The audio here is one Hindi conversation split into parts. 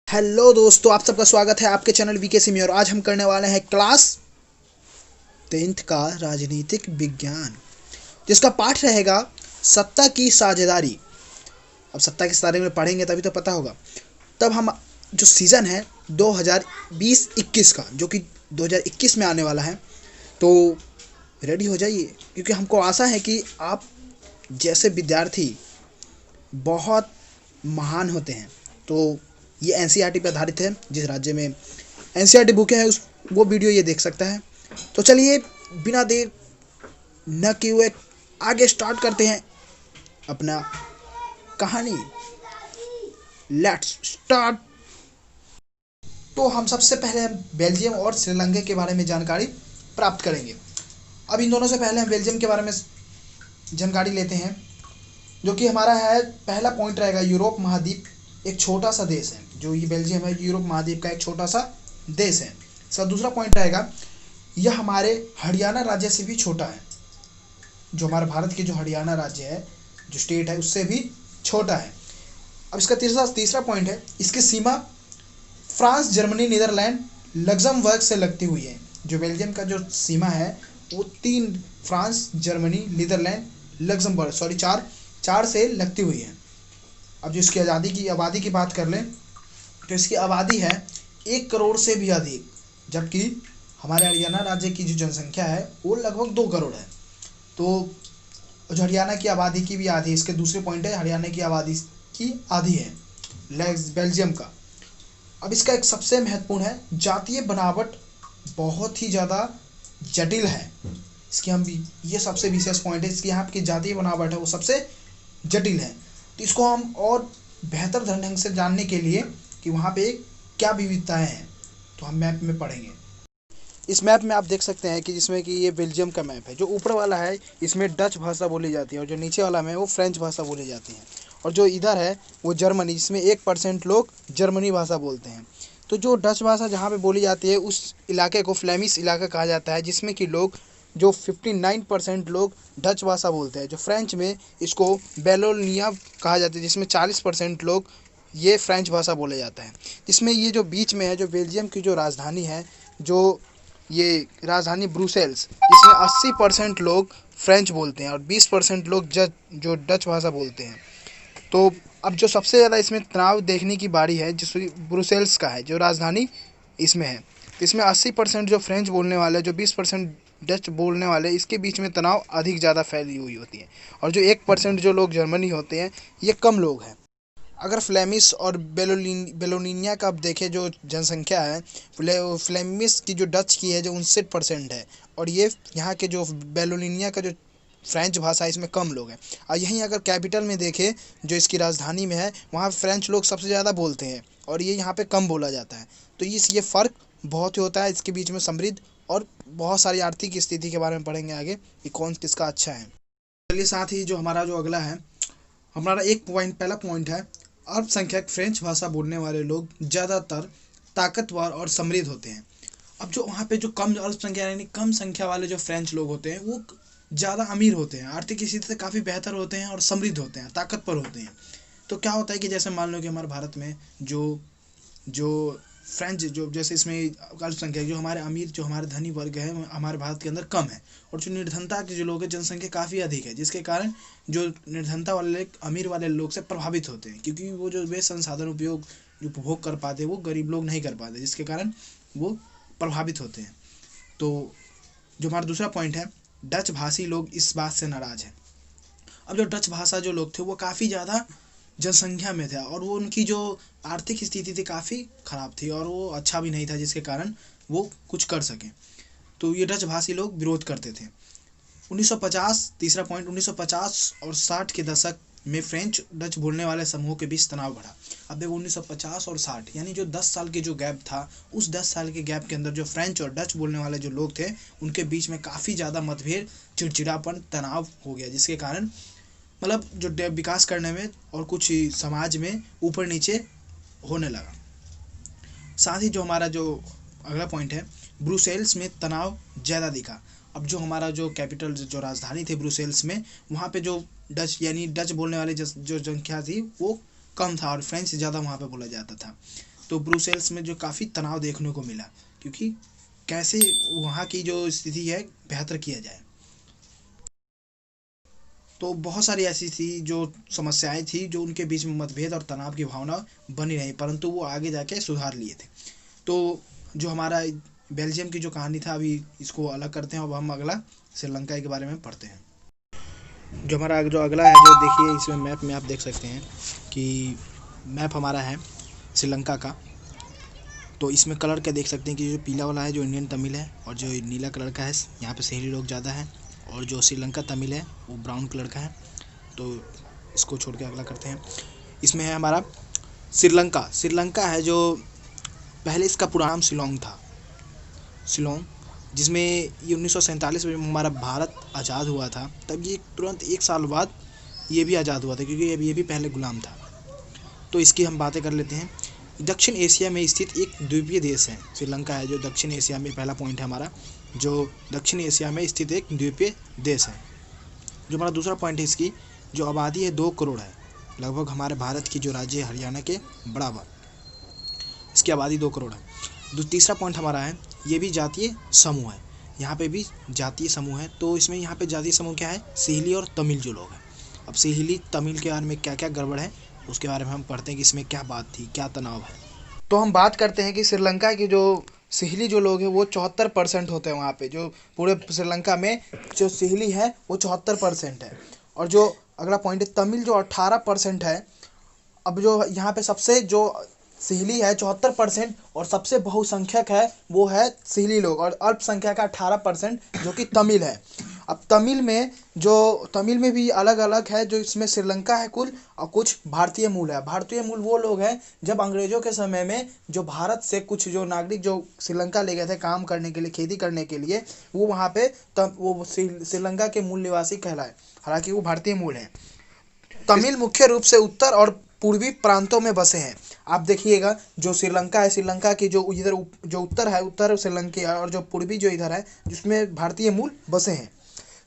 हेलो दोस्तों, आप सबका स्वागत है आपके चैनल वीकेसी में। और आज हम करने वाले हैं क्लास 10th का राजनीतिक विज्ञान, जिसका पाठ रहेगा सत्ता की साझेदारी। अब सत्ता के बारे में पढ़ेंगे तभी तो पता होगा। तब हम जो सीज़न है 2020-21 का, जो कि 2021 में आने वाला है, तो रेडी हो जाइए, क्योंकि हमको आशा है कि आप जैसे विद्यार्थी बहुत महान होते हैं। तो ये एनसीईआरटी पर आधारित है। जिस राज्य में एनसीईआरटी बुकें हैं उस वो वीडियो ये देख सकता है। तो चलिए बिना देर न किए हुए आगे स्टार्ट करते हैं अपना कहानी। Let's start. तो हम सबसे पहले बेल्जियम और श्रीलंका के बारे में जानकारी प्राप्त करेंगे। अब इन दोनों से पहले हम बेल्जियम के बारे में जानकारी लेते हैं, जो कि हमारा है पहला पॉइंट रहेगा। यूरोप महाद्वीप एक छोटा सा देश है। जो ये बेल्जियम है, यूरोप महाद्वीप का एक छोटा सा देश है। सर दूसरा पॉइंट रहेगा, यह हमारे हरियाणा राज्य से भी छोटा है। जो हमारे भारत की जो हरियाणा राज्य है, जो स्टेट है, उससे भी छोटा है। अब इसका तीसरा पॉइंट है, इसकी सीमा फ्रांस, जर्मनी, नीदरलैंड, लग्जमबर्ग से लगती हुई है। जो बेल्जियम का जो सीमा है वो फ्रांस, जर्मनी, नीदरलैंड, लग्जमबर्ग चार से लगती हुई है। अब जो इसकी आबादी की बात कर लें तो इसकी आबादी है 1 करोड़ से भी अधिक, जबकि हमारे हरियाणा राज्य की जो जनसंख्या है वो लगभग 2 करोड़ है। तो जो हरियाणा की आबादी की भी आधी, इसके दूसरे पॉइंट है हरियाणा की आबादी की आधी है बेल्जियम का। अब इसका एक सबसे महत्वपूर्ण है, जातीय बनावट बहुत ही ज़्यादा जटिल है। इसकी हम ये सबसे विशेष पॉइंट है, इसकी यहाँ की जातीय बनावट है वो सबसे जटिल है। तो इसको हम और बेहतर ढंग से जानने के लिए कि वहाँ पे क्या विविधताएं हैं, तो हम मैप में पढ़ेंगे। इस मैप में आप देख सकते हैं कि जिसमें कि ये बेल्जियम का मैप है। जो ऊपर वाला है इसमें डच भाषा बोली जाती है, और जो नीचे वाला में वो फ्रेंच भाषा बोली जाती है। और जो इधर है वो जर्मनी, जिसमें 1% लोग जर्मनी भाषा बोलते हैं। तो जो डच भाषा जहाँ पे बोली जाती है उस इलाके को फ्लेमिश इलाका कहा जाता है, जिसमें कि लोग जो 59% लोग डच भाषा बोलते हैं। जो फ्रेंच में इसको बेलोनिया कहा जाता है, जिसमें 40% लोग ये फ्रेंच भाषा बोला जाता है। जिसमें ये जो बीच में है, जो बेल्जियम की जो राजधानी है, जो ये राजधानी ब्रुसेल्स, जिसमें 80% लोग फ्रेंच बोलते हैं और 20% लोग जो डच भाषा बोलते हैं। तो अब जो सबसे ज़्यादा इसमें तनाव देखने की बारी है जिस ब्रुसेल्स का है, जो राजधानी इसमें है। तो इसमें 80% जो फ्रेंच बोलने वाले, जो 20% डच बोलने वाले, इसके बीच में तनाव अधिक ज़्यादा फैली हुई होती है। और जो 1% जो लोग जर्मनी होते हैं ये कम लोग हैं। अगर फ्लेमिश और बेलोनिया का आप देखें जो जनसंख्या है, फ्लेमिश की जो डच की है जो 59% है, और ये यहाँ के जो बेलोनिया का जो फ्रेंच भाषा है इसमें कम लोग हैं। और यहीं अगर कैपिटल में देखें जो इसकी राजधानी में है, वहाँ फ्रेंच लोग सबसे ज़्यादा बोलते हैं और ये यहाँ पे कम बोला जाता है। तो ये फ़र्क बहुत ही होता है इसके बीच में। समृद्ध और बहुत सारी आर्थिक स्थिति के बारे में पढ़ेंगे आगे कि कौन किसका अच्छा है। चलिए साथ ही जो हमारा जो अगला है, हमारा पहला पॉइंट है, अल्पसंख्यक फ्रेंच भाषा बोलने वाले लोग ज़्यादातर ताकतवर और समृद्ध होते हैं। अब जो वहाँ पे जो कम अल्पसंख्या यानी कम संख्या वाले जो फ्रेंच लोग होते हैं वो ज़्यादा अमीर होते हैं, आर्थिक स्थिति से काफ़ी बेहतर होते हैं और समृद्ध होते हैं, ताकतवर होते हैं। तो क्या होता है कि जैसे मान लो कि हमारे भारत में जो जो फ्रेंच जो जैसे इसमें अल्पसंख्यक जो हमारे अमीर जो हमारे धनी वर्ग है हमारे भारत के अंदर कम है, और जो निर्धनता के जो लोग हैं जनसंख्या काफ़ी अधिक है, जिसके कारण जो निर्धनता वाले अमीर वाले लोग से प्रभावित होते हैं, क्योंकि वो जो वे संसाधन उपयोग जो उपभोग कर पाते वो गरीब लोग नहीं कर पाते, जिसके कारण वो प्रभावित होते हैं। तो जो हमारा दूसरा पॉइंट है, डच भाषी लोग इस बात से नाराज़ हैं। अब जो डच भाषा जो लोग थे वो काफ़ी ज़्यादा जनसंख्या में थे, और वो उनकी जो आर्थिक स्थिति थी काफ़ी ख़राब थी और वो अच्छा भी नहीं था, जिसके कारण वो कुछ कर सकें। तो ये डच भाषी लोग विरोध करते थे। 1950 तीसरा पॉइंट, 1950 और 60 के दशक में फ्रेंच डच बोलने वाले समूह के बीच तनाव बढ़ा। अब देखो 1950 और 60 यानी जो 10 साल के जो गैप था, उस 10 साल के गैप के अंदर जो फ्रेंच और डच बोलने वाले जो लोग थे उनके बीच में काफ़ी ज़्यादा मतभेद, चिड़चिड़ापन, तनाव हो गया, जिसके कारण मतलब जो विकास करने में और कुछ समाज में ऊपर नीचे होने लगा। साथ ही जो हमारा जो अगला पॉइंट है, ब्रुसेल्स में तनाव ज़्यादा दिखा। अब जो हमारा जो कैपिटल जो राजधानी थी ब्रुसेल्स में, वहाँ पे जो डच यानी डच बोलने वाले जो संख्या थी वो कम था और फ्रेंच ज़्यादा वहाँ पे बोला जाता था। तो ब्रुसेल्स में जो काफ़ी तनाव देखने को मिला, क्योंकि कैसे वहाँ की जो स्थिति है बेहतर किया जाए। तो बहुत सारी ऐसी थी जो समस्याएं थी जो उनके बीच में मतभेद और तनाव की भावना बनी रही, परंतु वो आगे जाके सुधार लिए थे। तो जो हमारा बेल्जियम की जो कहानी था, अभी इसको अलग करते हैं और हम अगला श्रीलंका के बारे में पढ़ते हैं। जो हमारा जो अगला है, जो देखिए इसमें मैप में आप देख सकते हैं कि मैप हमारा है श्रीलंका का। तो इसमें कलर क्या देख सकते हैं कि जो पीला वाला है जो इंडियन तमिल है, और जो नीला कलर का है यहाँ पे सहेली लोग ज़्यादा हैं, और जो श्रीलंका तमिल है वो ब्राउन कलर का है। तो इसको छोड़ के अगला करते हैं। इसमें है हमारा श्रीलंका। श्रीलंका है जो पहले इसका पूरा नाम शिलोंग था, शिलोंग, जिसमें ये 1947 में हमारा भारत आज़ाद हुआ था, तब ये तुरंत 1 साल बाद ये भी आज़ाद हुआ था, क्योंकि ये भी पहले गुलाम था। तो इसकी हम बातें कर लेते हैं। दक्षिण एशिया में स्थित एक द्वीपीय देश है श्रीलंका है, जो दक्षिण एशिया में पहला पॉइंट है हमारा, जो दक्षिण एशिया में स्थित एक द्वीपीय देश है। जो हमारा दूसरा पॉइंट है, इसकी जो आबादी है 2 करोड़ है, लगभग हमारे भारत की जो राज्य हरियाणा के बराबर इसकी आबादी 2 करोड़ है। तीसरा पॉइंट हमारा है, ये भी जातीय समूह है, यहाँ पे भी जातीय समूह है। तो इसमें यहाँ पे जातीय समूह क्या है, सिहली और तमिल जो लोग हैं। अब सिहली तमिल के बारे में क्या क्या गड़बड़ है उसके बारे में हम पढ़ते हैं कि इसमें क्या बात थी, क्या तनाव है। तो हम बात करते हैं कि श्रीलंका की जो सिहली जो लोग हैं वो 74% होते हैं वहाँ पे। जो पूरे श्रीलंका में जो सिहली है वो 74% है। और जो अगला पॉइंट है तमिल, जो 18% है। अब जो यहाँ पे सबसे जो सिहली है 74% और सबसे बहुसंख्यक है वो है सिहली लोग, और अल्पसंख्यक है 18% जो कि तमिल है। अब तमिल में भी अलग अलग है, जो इसमें श्रीलंका है कुल, और कुछ भारतीय मूल है। भारतीय मूल वो लोग हैं जब अंग्रेजों के समय में जो भारत से कुछ जो नागरिक जो श्रीलंका ले गए थे काम करने के लिए, खेती करने के लिए, वो वहाँ पे वो श्रीलंका के मूल निवासी कहलाए, हालांकि वो भारतीय मूल है। तमिल मुख्य रूप से उत्तर और पूर्वी प्रांतों में बसे हैं। आप देखिएगा जो श्रीलंका है, श्रीलंका की जो इधर जो उत्तर है, उत्तर श्रीलंका, और जो पूर्वी जो इधर है जिसमें भारतीय मूल बसे हैं।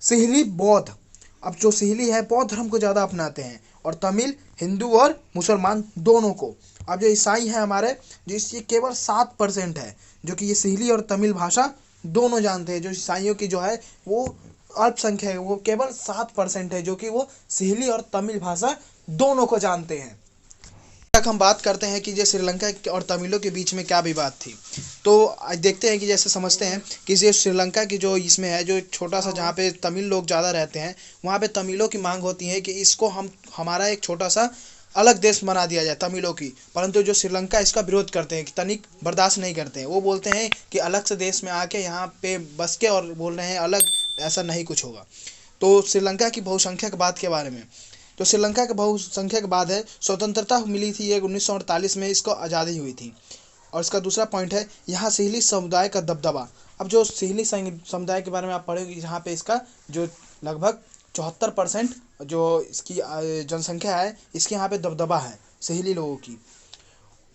सिहली बौद्ध, अब जो सिहली है बौद्ध धर्म को ज़्यादा अपनाते हैं, और तमिल हिंदू और मुसलमान दोनों को। अब जो ईसाई है हमारे, जो इसकी केवल 7% है, जो कि ये सिहली और तमिल भाषा दोनों जानते हैं। जो ईसाइयों की जो है वो अल्पसंख्यक है, वो केवल 7% है, जो कि वो सिहली और तमिल भाषा दोनों को जानते हैं। तक हम बात करते हैं कि जो श्रीलंका और तमिलों के बीच में क्या विवाद थी। तो देखते हैं कि जैसे समझते हैं कि ये श्रीलंका की जो इसमें है, जो एक छोटा सा जहाँ पे तमिल लोग ज़्यादा रहते हैं, वहाँ पे तमिलों की मांग होती है कि इसको हमारा एक छोटा सा अलग देश बना दिया जाए तमिलों की। परंतु जो श्रीलंका इसका विरोध करते हैं, कि तनिक बर्दाश्त नहीं करते हैं। वो बोलते हैं कि अलग से देश में आके यहाँ पे बस के और बोल रहे हैं अलग, ऐसा नहीं कुछ होगा। तो श्रीलंका की बहुसंख्यक बात के बारे में, तो श्रीलंका के बहुसंख्यक बाद है, स्वतंत्रता मिली थी ये 1948 में, इसको आज़ादी हुई थी। और इसका दूसरा पॉइंट है, यहाँ सिहली समुदाय का दबदबा। अब जो सिहली समुदाय के बारे में आप पढ़ेंगे, यहाँ पे इसका जो लगभग 74% जो इसकी जनसंख्या है, इसके यहाँ पे दबदबा है सिहली लोगों की।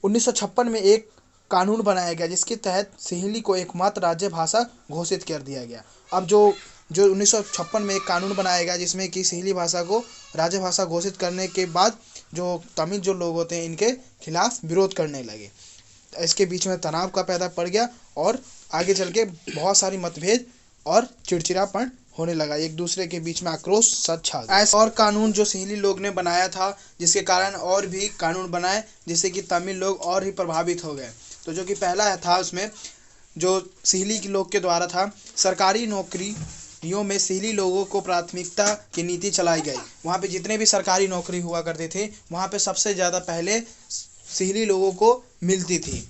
1956 में एक कानून बनाया गया जिसके तहत सिहली को एकमात्र राज्य भाषा घोषित कर दिया गया। अब जो 1956 में एक कानून बनाया गया जिसमें कि सिहली भाषा को राज्य भाषा घोषित करने के बाद जो तमिल जो लोग होते हैं इनके खिलाफ विरोध करने लगे। इसके बीच में तनाव का पैदा पड़ गया, और आगे चल के बहुत सारी मतभेद और चिड़चिड़ापन होने लगा, एक दूसरे के बीच में आक्रोश सच छा गया। ऐसा और कानून जो सिहली लोग ने बनाया था, जिसके कारण और भी कानून बनाए जिससे कि तमिल लोग और ही प्रभावित हो गए। तो जो कि पहला था उसमें जो सिहली के लोग के द्वारा था, सरकारी नौकरियों में सिहली लोगों को प्राथमिकता की नीति चलाई गई। वहाँ पे जितने भी सरकारी नौकरी हुआ करते थे, वहाँ पे सबसे ज़्यादा पहले सिहली लोगों को मिलती थी।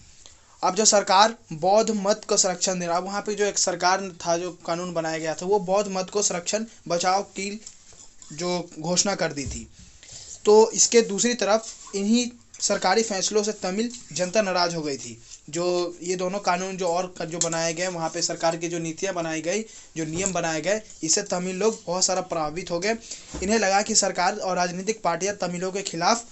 अब जो सरकार बौद्ध मत को संरक्षण दे रहा, वहाँ पे जो एक सरकार था, जो कानून बनाया गया था, वो बौद्ध मत को संरक्षण बचाव की जो घोषणा कर दी थी। तो इसके दूसरी तरफ इन्हीं सरकारी फैसलों से तमिल जनता नाराज हो गई थी। जो ये दोनों कानून जो बनाए गए, वहाँ पे सरकार की जो नीतियाँ बनाई गई, जो नियम बनाए गए, इससे तमिल लोग बहुत सारा प्रभावित हो गए। इन्हें लगा कि सरकार और राजनीतिक पार्टियाँ तमिलों के खिलाफ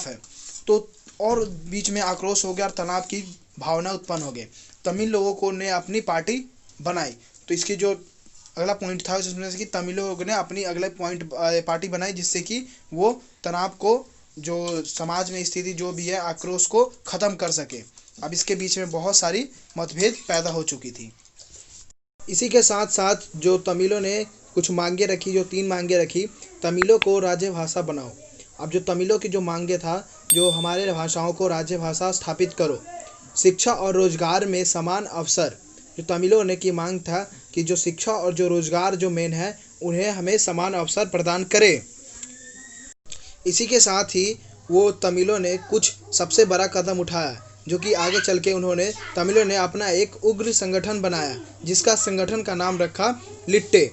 है। तो और बीच में आक्रोश हो गया और तनाव की भावना उत्पन्न हो गई। तमिल लोगों को ने अपनी पार्टी बनाई। तो इसकी जो अगला पॉइंट था उसमें से कि तमिल लोगों ने अपनी अगले पार्टी बनाई, जिससे कि वो तनाव को जो समाज में स्थिति जो भी है आक्रोश को ख़त्म कर सके। अब इसके बीच में बहुत सारी मतभेद पैदा हो चुकी थी। इसी के साथ साथ जो तमिलों ने कुछ मांगे रखी, जो 3 मांगे रखी। तमिलों को राज्य भाषा बनाओ। अब जो तमिलों की जो मांगे था, जो हमारे भाषाओं को राज्य भाषा स्थापित करो, शिक्षा और रोजगार में समान अवसर। जो तमिलों ने की मांग था कि जो शिक्षा और जो रोजगार जो मेन है उन्हें हमें समान अवसर प्रदान करें। इसी के साथ ही वो तमिलों ने कुछ सबसे बड़ा कदम उठाया, जो कि आगे चल के उन्होंने तमिलों ने अपना एक उग्र संगठन बनाया, जिसका संगठन का नाम रखा लिट्टे।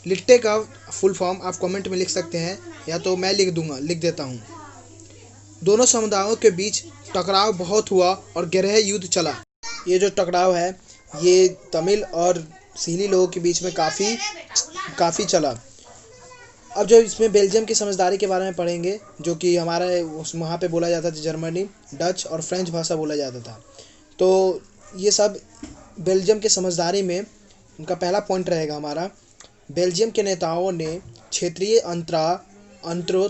लिट्टे का फुल फॉर्म आप कमेंट में लिख सकते हैं, या तो मैं लिख देता हूँ। दोनों समुदायों के बीच टकराव बहुत हुआ और गहरा युद्ध चला। ये जो टकराव है ये तमिल और सिंहली लोगों के बीच में काफ़ी चला। अब जो इसमें बेल्जियम की समझदारी के बारे में पढ़ेंगे, जो कि हमारा वहाँ पे बोला जाता था जर्मनी, डच और फ्रेंच भाषा बोला जाता था। तो ये सब बेल्जियम की समझदारी में उनका पहला पॉइंट रहेगा हमारा। बेल्जियम के नेताओं ने क्षेत्रीय अंतरों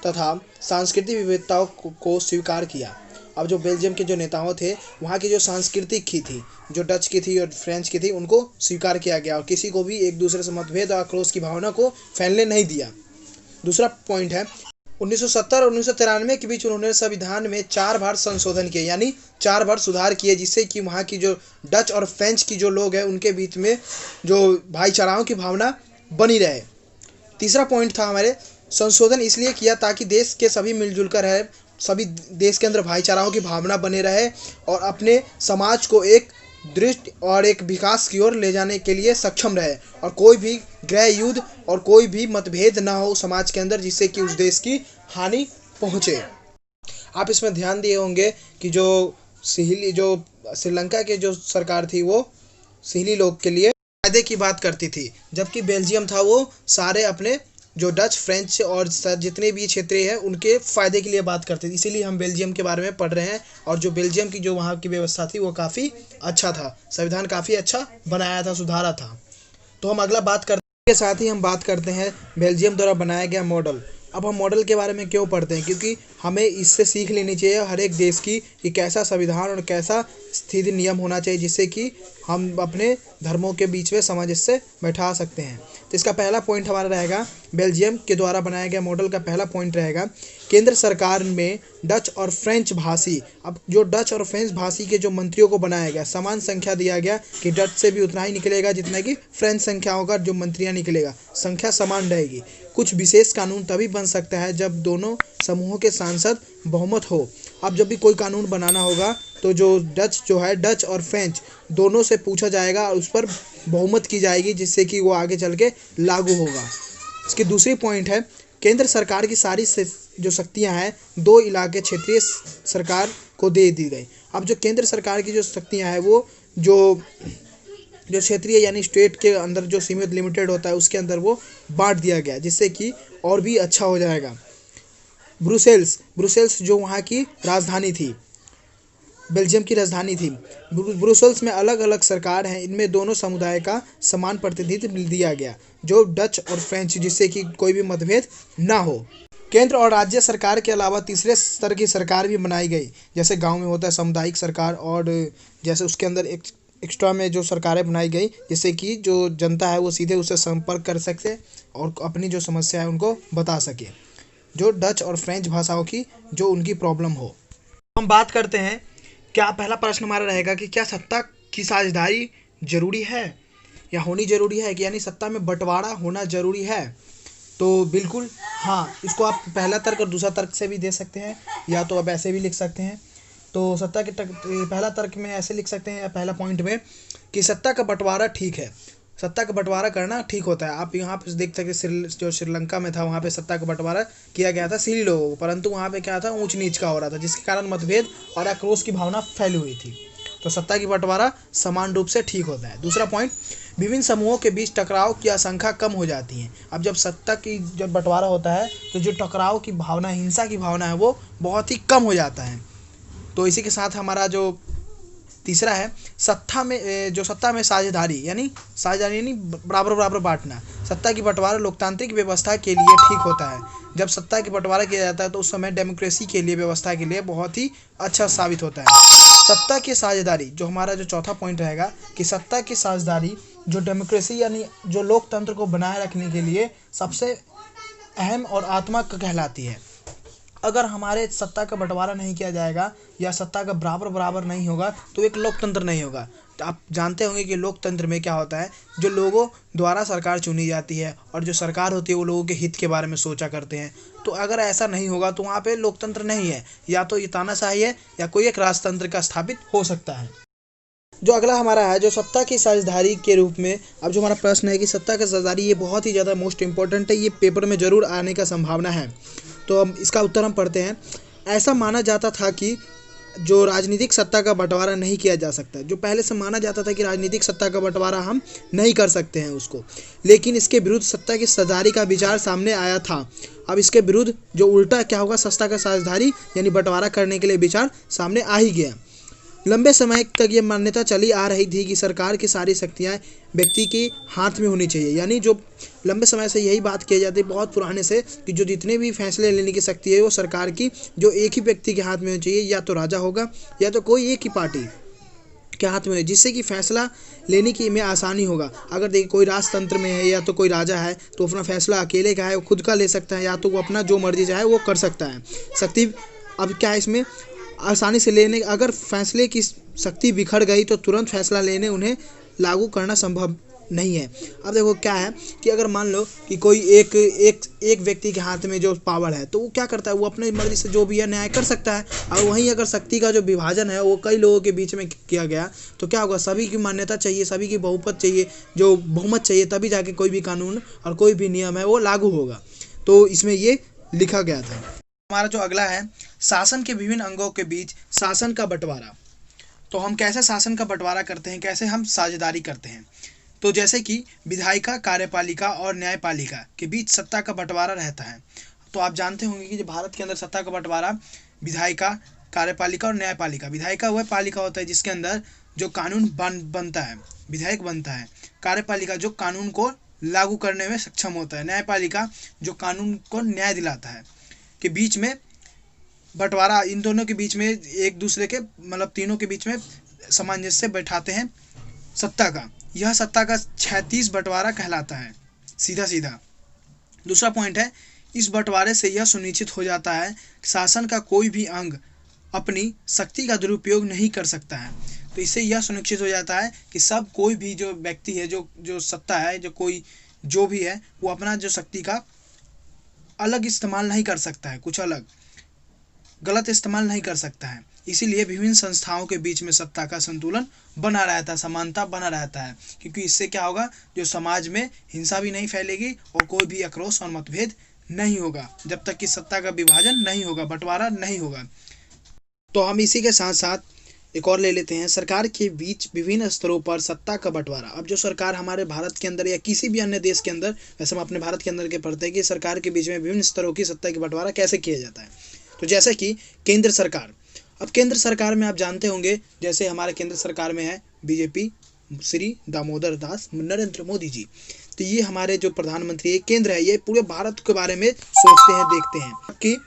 तथा सांस्कृतिक विविधताओं को स्वीकार किया। अब जो बेल्जियम के जो नेताओं थे, वहाँ की जो सांस्कृतिक की थी, जो डच की थी और फ्रेंच की थी, उनको स्वीकार किया गया और किसी को भी एक दूसरे से मतभेद और आक्रोश की भावना को फैलने नहीं दिया। दूसरा पॉइंट है 1970 और 1993 के बीच उन्होंने संविधान में 4 बार संशोधन किए, यानी 4 बार सुधार किए, जिससे कि वहाँ की जो डच और फ्रेंच की जो लोग हैं उनके बीच में जो भाईचाराओं की भावना बनी रहे। तीसरा पॉइंट था हमारे, संशोधन इसलिए किया ताकि देश के सभी मिलजुल कर रहे, सभी देश के अंदर भाईचाराओं की भावना बने रहे और अपने समाज को एक दृष्टि और एक विकास की ओर ले जाने के लिए सक्षम रहे, और कोई भी गृह युद्ध और कोई भी मतभेद ना हो समाज के अंदर, जिससे कि उस देश की हानि पहुँचे। आप इसमें ध्यान दिए होंगे कि जो श्रीलंका के जो सरकार थी वो सिंहली लोग के लिए फायदे की बात करती थी, जबकि बेल्जियम था वो सारे अपने जो डच, फ्रेंच और जितने भी क्षेत्रीय हैं उनके फ़ायदे के लिए बात करते थे। इसीलिए हम बेल्जियम के बारे में पढ़ रहे हैं, और जो बेल्जियम की जो वहाँ की व्यवस्था थी वो काफ़ी अच्छा था, संविधान काफ़ी अच्छा बनाया था, सुधारा था। तो हम अगला बात करते हैं, के साथ ही हम बात करते हैं बेल्जियम द्वारा बनाया गया मॉडल। अब हम मॉडल के बारे में क्यों पढ़ते हैं, क्योंकि हमें इससे सीख लेनी चाहिए हर एक देश की कि कैसा संविधान और कैसा स्थिति नियम होना चाहिए, जिससे कि हम अपने धर्मों के बीच में सामंजस्य से बैठा सकते हैं। तो इसका पहला पॉइंट हमारा रहेगा, बेल्जियम के द्वारा बनाया गया मॉडल का पहला पॉइंट रहेगा, केंद्र सरकार में डच और फ्रेंच भाषी। अब जो डच और फ्रेंच भाषी के जो मंत्रियों को बनाया गया, समान संख्या दिया गया कि डच से भी उतना ही निकलेगा जितना कि फ्रेंच संख्याओं का जो मंत्रियां निकलेगा, संख्या समान रहेगी। कुछ विशेष कानून तभी बन सकता है जब दोनों समूहों के सांसद बहुमत हो। अब जब भी कोई कानून बनाना होगा तो जो डच और फ्रेंच दोनों से पूछा जाएगा और उस पर बहुमत की जाएगी, जिससे कि वो आगे चल के लागू होगा। इसकी दूसरी पॉइंट है, केंद्र सरकार की सारी जो शक्तियां हैं 2 इलाके क्षेत्रीय सरकार को दे दी गई। अब जो केंद्र सरकार की जो शक्तियां हैं वो जो क्षेत्रीय यानी स्टेट के अंदर जो सीमित लिमिटेड होता है उसके अंदर वो बांट दिया गया, जिससे कि और भी अच्छा हो जाएगा। ब्रुसेल्स जो वहाँ की राजधानी थी, बेल्जियम की राजधानी थी। ब्रुसेल्स में अलग अलग सरकार हैं, इनमें दोनों समुदाय का समान प्रतिनिधित्व दिया गया, जो डच और फ्रेंच, जिससे कि कोई भी मतभेद ना हो। केंद्र और राज्य सरकार के अलावा तीसरे स्तर की सरकार भी बनाई गई, जैसे गांव में होता है सामुदायिक सरकार, और जैसे उसके अंदर एक एक्स्ट्रा में जो सरकारें बनाई गई, जिससे कि जो जनता है वो सीधे उससे संपर्क कर सके और अपनी जो समस्या है उनको बता सके, जो डच और फ्रेंच भाषाओं की जो उनकी प्रॉब्लम हो। हम बात करते हैं, क्या पहला प्रश्न हमारा रहेगा कि क्या सत्ता की साझेदारी जरूरी है या होनी जरूरी है, कि यानी सत्ता में बंटवारा होना जरूरी है। तो बिल्कुल हाँ, इसको आप पहला तर्क और दूसरा तर्क से भी दे सकते हैं, या तो आप ऐसे भी लिख सकते हैं। तो सत्ता के पहला तर्क में ऐसे लिख सकते हैं, या पहला पॉइंट में कि सत्ता का बंटवारा ठीक है, सत्ता का बंटवारा करना ठीक होता है। आप यहाँ पे देख सकते हैं जो श्रीलंका में था वहाँ पे सत्ता का बंटवारा किया गया था सिंहली लोगों को, परंतु वहाँ पे क्या था, ऊंच नीच का हो रहा था, जिसके कारण मतभेद और आक्रोश की भावना फैली हुई थी। तो सत्ता की बंटवारा समान रूप से ठीक होता है। दूसरा पॉइंट, विभिन्न समूहों के बीच टकराव की आशंका कम हो जाती है। अब जब सत्ता की जब बंटवारा होता है तो जो टकराव की भावना, हिंसा की भावना है वो बहुत ही कम हो जाता है। तो इसी के साथ हमारा जो तीसरा है सत्ता में साझेदारी यानी बराबर बराबर बांटना। सत्ता की बंटवारा लोकतांत्रिक व्यवस्था के लिए ठीक होता है। जब सत्ता की बंटवारा किया जाता है तो उस समय डेमोक्रेसी के लिए, व्यवस्था के लिए बहुत ही अच्छा साबित होता है। सत्ता की साझेदारी, जो हमारा जो चौथा पॉइंट रहेगा कि सत्ता की साझेदारी जो डेमोक्रेसी यानी जो लोकतंत्र को बनाए रखने के लिए सबसे अहम और आत्मा कहलाती है। अगर हमारे सत्ता का बंटवारा नहीं किया जाएगा या सत्ता का बराबर नहीं होगा तो एक लोकतंत्र नहीं होगा। तो आप जानते होंगे कि लोकतंत्र में क्या होता है, जो लोगों द्वारा सरकार चुनी जाती है और जो सरकार होती है वो लोगों के हित के बारे में सोचा करते हैं। तो अगर ऐसा नहीं होगा तो वहाँ पे लोकतंत्र नहीं है, या तो ये तानाशाही है या कोई एक राजतंत्र का स्थापित हो सकता है। जो अगला हमारा है, जो सत्ता की साझेदारी के रूप में, अब जो हमारा प्रश्न है कि सत्ता की साझेदारी, ये बहुत ही ज़्यादा मोस्ट इंपॉर्टेंट है, ये पेपर में ज़रूर आने का संभावना है। तो अब इसका उत्तर हम पढ़ते हैं। ऐसा माना जाता था कि जो राजनीतिक सत्ता का बंटवारा नहीं किया जा सकता, जो पहले से माना जाता था कि राजनीतिक सत्ता का बंटवारा हम नहीं कर सकते हैं उसको, लेकिन इसके विरुद्ध सत्ता की साझेदारी का विचार सामने आया था। अब इसके विरुद्ध जो उल्टा क्या होगा, सत्ता का साझेदारी यानी बंटवारा करने के लिए विचार सामने आ ही गया। लंबे समय तक ये मान्यता चली आ रही थी कि सरकार की सारी शक्तियाँ व्यक्ति के हाथ में होनी चाहिए, यानी जो लंबे समय से यही बात की जाती है बहुत पुराने से, कि जो जितने भी फैसले लेने की शक्ति है वो सरकार की जो एक ही व्यक्ति के हाथ में होनी चाहिए, या तो राजा होगा या तो कोई एक ही पार्टी के हाथ में, जिससे कि फैसला लेने की में आसानी होगा। अगर देखिए कोई राजतंत्र में है या तो कोई राजा है तो अपना फैसला अकेले का है, वो खुद का ले सकता है, या तो वो अपना जो मर्जी चाहे वो कर सकता है। शक्ति अब क्या है इसमें आसानी से लेने, अगर फैसले की शक्ति बिखर गई तो तुरंत फैसला लेने उन्हें लागू करना संभव नहीं है। अब देखो क्या है कि अगर मान लो कि कोई एक व्यक्ति के हाथ में जो पावर है तो वो क्या करता है, वो अपनी मर्जी से जो भी है न्याय कर सकता है। और वहीं अगर शक्ति का जो विभाजन है वो कई लोगों के बीच में किया गया तो क्या होगा, सभी की मान्यता चाहिए, सभी की बहुमत चाहिए, जो बहुमत चाहिए, तभी जाके कोई भी कानून और कोई भी नियम है वो लागू होगा। तो इसमें ये लिखा गया था। हमारा जो अगला है, शासन के विभिन्न अंगों के बीच शासन का बंटवारा। तो हम कैसे शासन का बंटवारा करते हैं, कैसे हम साझेदारी करते हैं। तो जैसे कि विधायिका, कार्यपालिका और न्यायपालिका के बीच सत्ता का बंटवारा रहता है। तो आप जानते होंगे कि जो भारत के अंदर सत्ता का बंटवारा विधायिका, कार्यपालिका और न्यायपालिका, विधायिका वह पालिका होता है जिसके अंदर जो कानून बनता है, विधायक बनता है। कार्यपालिका जो कानून को लागू करने में सक्षम होता है। न्यायपालिका जो कानून को न्याय दिलाता है। के बीच में बंटवारा, इन दोनों के बीच में एक दूसरे के मतलब तीनों के बीच में सामंजस्य बैठाते हैं सत्ता का। यह सत्ता का 36 बंटवारा कहलाता है सीधा। दूसरा पॉइंट है, इस बंटवारे से यह सुनिश्चित हो जाता है कि शासन का कोई भी अंग अपनी शक्ति का दुरुपयोग नहीं कर सकता है। तो इससे यह सुनिश्चित हो जाता है कि सब कोई भी जो व्यक्ति है, जो सत्ता है, जो भी है, वो अपना जो शक्ति का अलग इस्तेमाल नहीं कर सकता है, कुछ अलग गलत इस्तेमाल नहीं कर सकता है। इसीलिए विभिन्न संस्थाओं के बीच में सत्ता का संतुलन बना रहता है, समानता बना रहता है, क्योंकि इससे क्या होगा, जो समाज में हिंसा भी नहीं फैलेगी और कोई भी आक्रोश और मतभेद नहीं होगा जब तक कि सत्ता का विभाजन नहीं होगा, बंटवारा नहीं होगा। तो हम इसी के साथ साथ एक और ले लेते हैं, सरकार के बीच विभिन्न स्तरों पर सत्ता का बंटवारा। अब जो सरकार हमारे भारत के अंदर या किसी भी अन्य देश के अंदर, वैसे हम अपने भारत के अंदर के पढ़ते हैं कि सरकार के बीच में विभिन्न स्तरों की सत्ता का बंटवारा कैसे किया जाता है। तो जैसे कि केंद्र सरकार, अब केंद्र सरकार में आप जानते होंगे, जैसे हमारे केंद्र सरकार में है बीजेपी, श्री दामोदर दास नरेंद्र मोदी जी। तो ये हमारे जो प्रधानमंत्री केंद्र है, ये पूरे भारत के बारे में सोचते हैं, देखते हैं। कि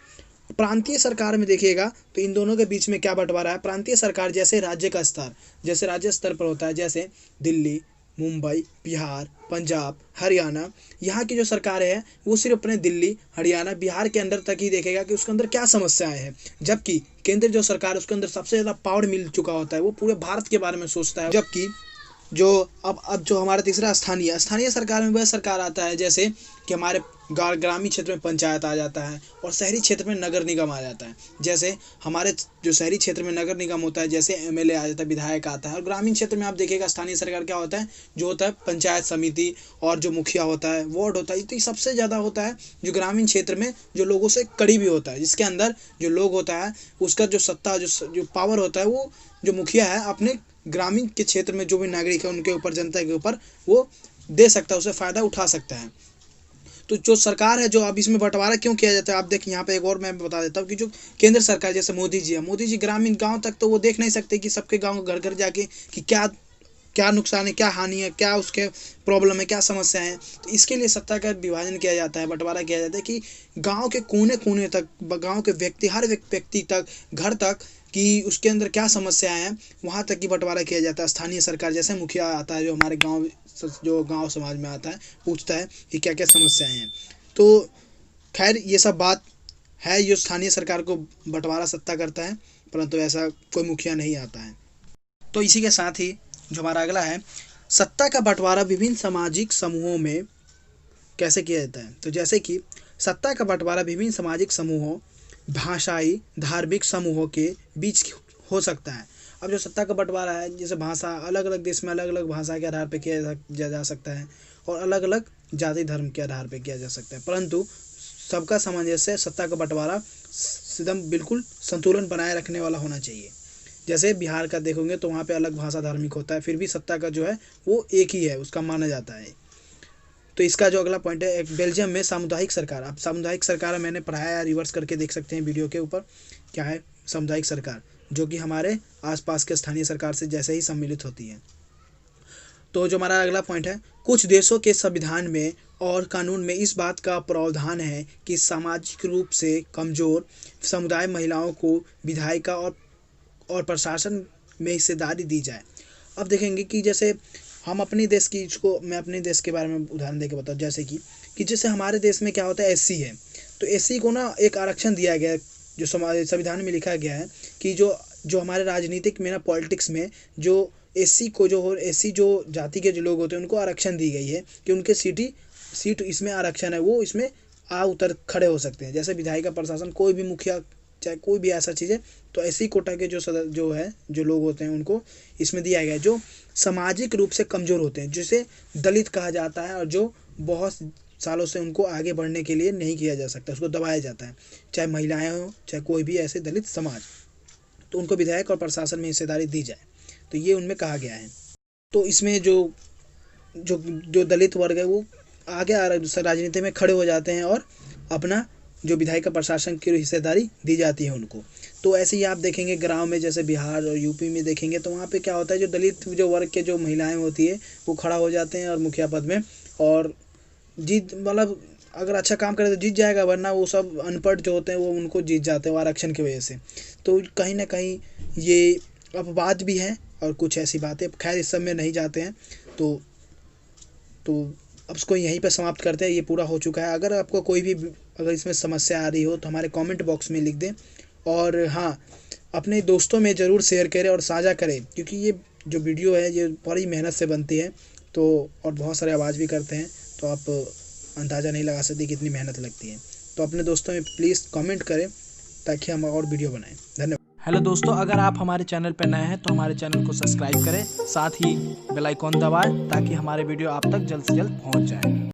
प्रांतीय सरकार में देखिएगा तो इन दोनों के बीच में क्या बंटवारा है। प्रांतीय सरकार जैसे राज्य का स्तर, जैसे राज्य स्तर पर होता है, जैसे दिल्ली, मुंबई, बिहार, पंजाब, हरियाणा, यहाँ की जो सरकारें हैं वो सिर्फ अपने दिल्ली, हरियाणा, बिहार के अंदर तक ही देखेगा कि उसके अंदर क्या समस्याएं हैं। जबकि केंद्र जो सरकार है उसके अंदर सबसे ज़्यादा पावर मिल चुका होता है, वो पूरे भारत के बारे में सोचता है। जबकि जो अब जो हमारा तीसरा स्थानीय सरकार में वह सरकार आता है, जैसे कि हमारे ग्रामीण क्षेत्र में पंचायत आ जाता है और शहरी क्षेत्र में नगर निगम आ जाता है। जैसे हमारे जो शहरी क्षेत्र में नगर निगम होता है, जैसे एमएलए आ जाता है, विधायक आता है। और ग्रामीण क्षेत्र में आप देखिएगा स्थानीय सरकार क्या होता है, जो होता है पंचायत समिति और जो मुखिया होता है, वार्ड होता है। तो ये सबसे ज़्यादा होता है जो ग्रामीण क्षेत्र में जो लोगों से करीबी होता है, जिसके अंदर जो लोग होता है उसका जो सत्ता, जो पावर होता है, वो जो मुखिया है अपने ग्रामीण के क्षेत्र में जो भी नागरिक है उनके ऊपर, जनता के ऊपर वो दे सकता है, उससे फ़ायदा उठा सकता है। तो जो सरकार है, जो अब इसमें बंटवारा क्यों किया जाता है, आप देखिए यहाँ पे एक और मैं बता देता हूँ कि जो केंद्र सरकार जैसे मोदी जी है, मोदी जी ग्रामीण गाँव तक तो वो देख नहीं सकते कि सबके गाँव घर घर जाके कि क्या क्या नुकसान है, क्या हानि है, क्या उसके प्रॉब्लम है, क्या समस्या है। तो इसके लिए सत्ता का विभाजन किया जाता है, बंटवारा किया जाता है कि गांव के कोने कोने तक, गांव के व्यक्ति, हर व्यक्ति तक, घर तक, कि उसके अंदर क्या समस्याएं हैं, वहाँ तक की बंटवारा किया जाता है। स्थानीय सरकार जैसे मुखिया आता है, जो हमारे गाँव, जो गाँव समाज में आता है, पूछता है कि क्या क्या समस्याएं हैं। तो खैर ये सब बात है, जो स्थानीय सरकार को बंटवारा सत्ता करता है, परंतु ऐसा कोई मुखिया नहीं आता है। तो इसी के साथ ही जो हमारा अगला है, सत्ता का बंटवारा विभिन्न सामाजिक समूहों में कैसे किया जाता है। तो जैसे कि सत्ता का बंटवारा विभिन्न सामाजिक समूहों, भाषाई, धार्मिक समूहों के बीच हो सकता है। अब जो सत्ता का बंटवारा है, जैसे भाषा, अलग अलग देश में अलग अलग भाषा के आधार पर किया जा सकता है और अलग अलग जाति धर्म के आधार पर किया जा सकता है, परंतु सबका सामंजस्य, सत्ता का बंटवारा एकदम बिल्कुल संतुलन बनाए रखने वाला होना चाहिए। जैसे बिहार का देखोगे तो वहाँ पे अलग भाषा धार्मिक होता है, फिर भी सत्ता का जो है वो एक ही है, उसका माना जाता है। तो इसका जो अगला पॉइंट है, एक बेल्जियम में सामुदायिक सरकार। अब सामुदायिक सरकार मैंने पढ़ाया है, रिवर्स करके देख सकते हैं वीडियो के ऊपर, क्या है सामुदायिक सरकार, जो कि हमारे आसपास के स्थानीय सरकार से जैसे ही सम्मिलित होती है। तो जो हमारा अगला पॉइंट है, कुछ देशों के संविधान में और कानून में इस बात का प्रावधान है कि सामाजिक रूप से कमजोर समुदाय महिलाओं को विधायिका और प्रशासन में हिस्सेदारी दी जाए। अब देखेंगे कि जैसे हम अपने देश की, इसको मैं अपने देश के बारे में उदाहरण देके बताऊँ, जैसे कि जैसे हमारे देश में क्या होता है, एससी है, तो एससी को ना एक आरक्षण दिया गया है, जो संविधान में लिखा गया है कि जो हमारे राजनीतिक में ना, पॉलिटिक्स में जो एससी को, जो एससी जो जाति के जो लोग होते हैं, उनको आरक्षण दी गई है कि उनके सीट इसमें आरक्षण है, वो इसमें उतर खड़े हो सकते हैं। जैसे विधायिका, प्रशासन, कोई भी मुखिया, चाहे कोई भी ऐसा चीज़ है, तो ऐसी कोटा के जो लोग होते हैं, उनको इसमें दिया गया है, जो सामाजिक रूप से कमज़ोर होते हैं, जिसे दलित कहा जाता है, और जो बहुत सालों से उनको आगे बढ़ने के लिए नहीं किया जा सकता, उसको दबाया जाता है, चाहे महिलाएं हो, चाहे कोई भी ऐसे दलित समाज, तो उनको विधायक और प्रशासन में हिस्सेदारी दी जाए। तो ये उनमें कहा गया है। तो इसमें जो दलित वर्ग है, वो आगे राजनीति में खड़े हो जाते हैं और अपना जो विधायिका प्रशासन की हिस्सेदारी दी जाती है उनको। तो ऐसे ही आप देखेंगे गाँव में, जैसे बिहार और यूपी में देखेंगे, तो वहाँ पे क्या होता है, जो दलित जो वर्ग के जो महिलाएं होती है, वो खड़ा हो जाते हैं और मुखिया पद में, और जीत, मतलब अगर अच्छा काम करे तो जीत जाएगा, वरना वो सब अनपढ़ जो होते हैं वो उनको जीत जाते हैं, वो आरक्षण की वजह से। तो कहीं ना कहीं ये अपवाद भी है और कुछ ऐसी बातें, खैर इस सब में नहीं जाते हैं। तो अब इसको यहीं पर समाप्त करते हैं, ये पूरा हो चुका है। अगर आपको कोई भी अगर इसमें समस्या आ रही हो तो हमारे कमेंट बॉक्स में लिख दें, और हाँ, अपने दोस्तों में ज़रूर शेयर करें और साझा करें, क्योंकि ये जो वीडियो है ये बड़ी मेहनत से बनती है, तो और बहुत सारे आवाज़ भी करते हैं, तो आप अंदाज़ा नहीं लगा सकते कितनी मेहनत लगती है। तो अपने दोस्तों में प्लीज़ कमेंट करें ताकि हम और वीडियो बनाएं। धन्यवाद। हेलो दोस्तों, अगर आप हमारे चैनल पर नए हैं तो हमारे चैनल को सब्सक्राइब करें, साथ ही बेल आइकॉन दबाएं ताकि हमारे वीडियो आप तक जल्द से जल्द पहुंच जाए।